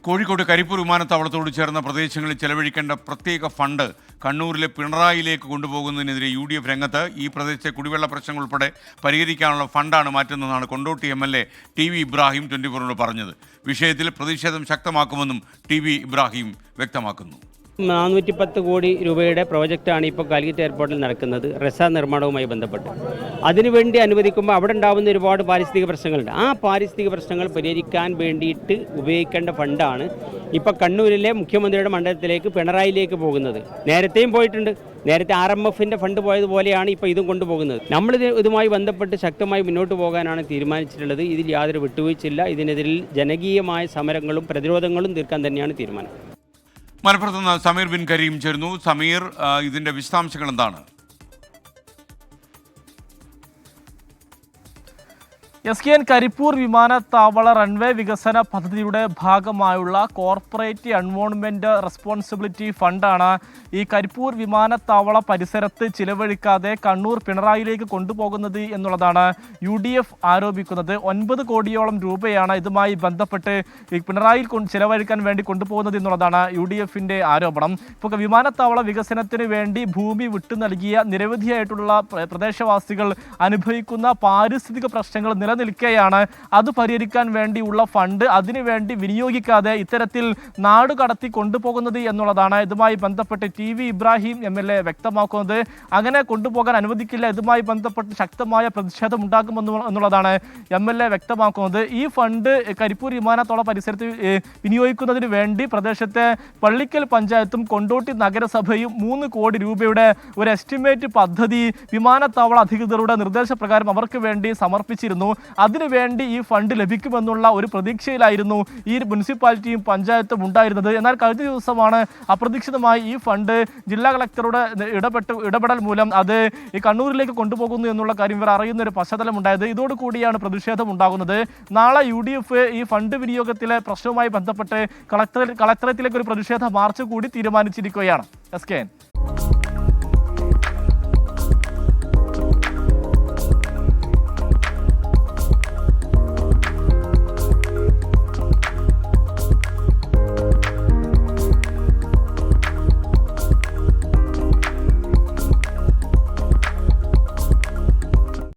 കോഴിക്കോട് കരിപ്പൂർ വിമാനത്താവളത്തോട് ചേർന്ന പ്രദേശങ്ങളിൽ ചെലവഴിക്കേണ്ട പ്രത്യേക ഫണ്ട് കണ്ണൂരിലെ പിണറായിലേക്ക് കൊണ്ടുപോകുന്നതിനെതിരെ UDF രംഗത്ത്. ഈ പ്രദേശത്തെ കുടിവെള്ള പ്രശ്നങ്ങൾ ഉൾപ്പെടെ പരിഹരിക്കാനുള്ള ഫണ്ടാണ് മാറ്റുന്നതെന്നാണ് കൊണ്ടോട്ടി MLA TV ഇബ്രാഹിം 24 പറഞ്ഞത്. വിഷയത്തിൽ പ്രതിഷേധം ശക്തമാക്കുമെന്നും TV ഇബ്രാഹിം വ്യക്തമാക്കുന്നു. 410 കോടി രൂപയുടെ പ്രോജക്റ്റാണ് ഇപ്പോൾ കാലിക്കറ്റ് എയർപോർട്ടിൽ നടക്കുന്നത്, റെസ നിർമ്മാണവുമായി ബന്ധപ്പെട്ട്. അതിനുവേണ്ടി അനുവദിക്കുമ്പോൾ അവിടെ ഉണ്ടാകുന്ന ഒരുപാട് പാരിസ്ഥിതിക പ്രശ്നങ്ങളുണ്ട്. ആ പാരിസ്ഥിതിക പ്രശ്നങ്ങൾ പരിഹരിക്കാൻ വേണ്ടിയിട്ട് ഉപയോഗിക്കേണ്ട ഫണ്ടാണ് ഇപ്പോൾ കണ്ണൂരിലെ മുഖ്യമന്ത്രിയുടെ മണ്ഡലത്തിലേക്ക് പിണറായിലേക്ക് പോകുന്നത്. നേരത്തെയും പോയിട്ടുണ്ട്. നേരത്തെ RMFന്റെ ഫണ്ട് പോയതുപോലെയാണ് ഇപ്പോൾ ഇതും കൊണ്ടുപോകുന്നത്. ഇതുമായി ബന്ധപ്പെട്ട് ശക്തമായി മുന്നോട്ട് പോകാനാണ് തീരുമാനിച്ചിട്ടുള്ളത്. ഇതിൽ യാതൊരു വിട്ടുവീഴ്ചയില്ല. ഇതിനെതിരിൽ ജനകീയമായ സമരങ്ങളും പ്രതിരോധങ്ങളും തീർക്കാൻ തന്നെയാണ് തീരുമാനം. മലപ്പുറത്ത് നിന്ന് സമീർ ബിൻ കരീം ചേർന്നു. സമീർ, ഇതിന്റെ വിശദാംശങ്ങൾ എന്താണ്? SKN കരിപ്പൂർ വിമാനത്താവള റൺവേ വികസന പദ്ധതിയുടെ ഭാഗമായുള്ള കോർപ്പറേറ്റ് എൻവയോൺമെന്റ് റെസ്പോൺസിബിലിറ്റി ഫണ്ടാണ് ഈ കരിപ്പൂർ വിമാനത്താവള പരിസരത്ത് ചിലവഴിക്കാതെ കണ്ണൂർ പിണറായിലേക്ക് കൊണ്ടുപോകുന്നത് എന്നുള്ളതാണ് UDF ആരോപിക്കുന്നത്. 9 കോടിയോളം രൂപയാണ് ഇതുമായി ബന്ധപ്പെട്ട് ഈ പിണറായിൽ ചിലവഴിക്കാൻ വേണ്ടി കൊണ്ടുപോകുന്നത് എന്നുള്ളതാണ് UDFന്റെ ആരോപണം. ഇപ്പോൾ വിമാനത്താവള വികസനത്തിന് വേണ്ടി ഭൂമി വിട്ടു നൽകിയ നിരവധിയായിട്ടുള്ള പ്രദേശവാസികൾ അനുഭവിക്കുന്ന പാരിസ്ഥിതിക പ്രശ്നങ്ങൾ നിലനിൽക്കുകയാണ്. അത് പരിഹരിക്കാൻ വേണ്ടിയുള്ള ഫണ്ട് അതിനുവേണ്ടി വിനിയോഗിക്കാതെ ഇത്തരത്തിൽ നാട് കടത്തി കൊണ്ടുപോകുന്നത് എന്നുള്ളതാണ് ഇതുമായി ബന്ധപ്പെട്ട് TV ഇബ്രാഹിം MLA വ്യക്തമാക്കുന്നത്. അങ്ങനെ കൊണ്ടുപോകാൻ അനുവദിക്കില്ല. ഇതുമായി ബന്ധപ്പെട്ട് ശക്തമായ പ്രതിഷേധം ഉണ്ടാകുമെന്നുള്ളതാണ് MLA വ്യക്തമാക്കുന്നത്. ഈ ഫണ്ട് കരിപ്പൂർ വിമാനത്താവള പരിസരത്ത് വിനിയോഗിക്കുന്നതിന് വേണ്ടി പ്രദേശത്തെ പള്ളിക്കൽ പഞ്ചായത്തും കൊണ്ടോട്ടി നഗരസഭയും 3 കോടി രൂപയുടെ ഒരു എസ്റ്റിമേറ്റ് പദ്ധതി വിമാനത്താവള അധികൃതരുടെ നിർദ്ദേശപ്രകാരം അവർക്ക് വേണ്ടി സമർപ്പിച്ചിരുന്നു. അതിനുവേണ്ടി ഈ ഫണ്ട് ലഭിക്കുമെന്നുള്ള ഒരു പ്രതീക്ഷയിലായിരുന്നു ഈ മുനിസിപ്പാലിറ്റിയും പഞ്ചായത്തും ഉണ്ടായിരുന്നത്. എന്നാൽ കഴിഞ്ഞ ദിവസമാണ് അപ്രതീക്ഷിതമായി ഈ ഫണ്ട് ജില്ലാ കളക്ടറുടെ ഇടപെടൽ മൂലം അത് ഈ കണ്ണൂരിലേക്ക് കൊണ്ടുപോകുന്നു എന്നുള്ള കാര്യം ഇവർ അറിയുന്ന ഒരു പശ്ചാത്തലം ഉണ്ടായത്. ഇതോടുകൂടിയാണ് പ്രതിഷേധം ഉണ്ടാകുന്നത്. നാളെ UDF ഈ ഫണ്ട് വിനിയോഗത്തിലെ പ്രശ്നവുമായി ബന്ധപ്പെട്ട് കളക്ടറേറ്റിലേക്ക് ഒരു പ്രതിഷേധ മാർച്ച് കൂടി തീരുമാനിച്ചിരിക്കുകയാണ്. SKN.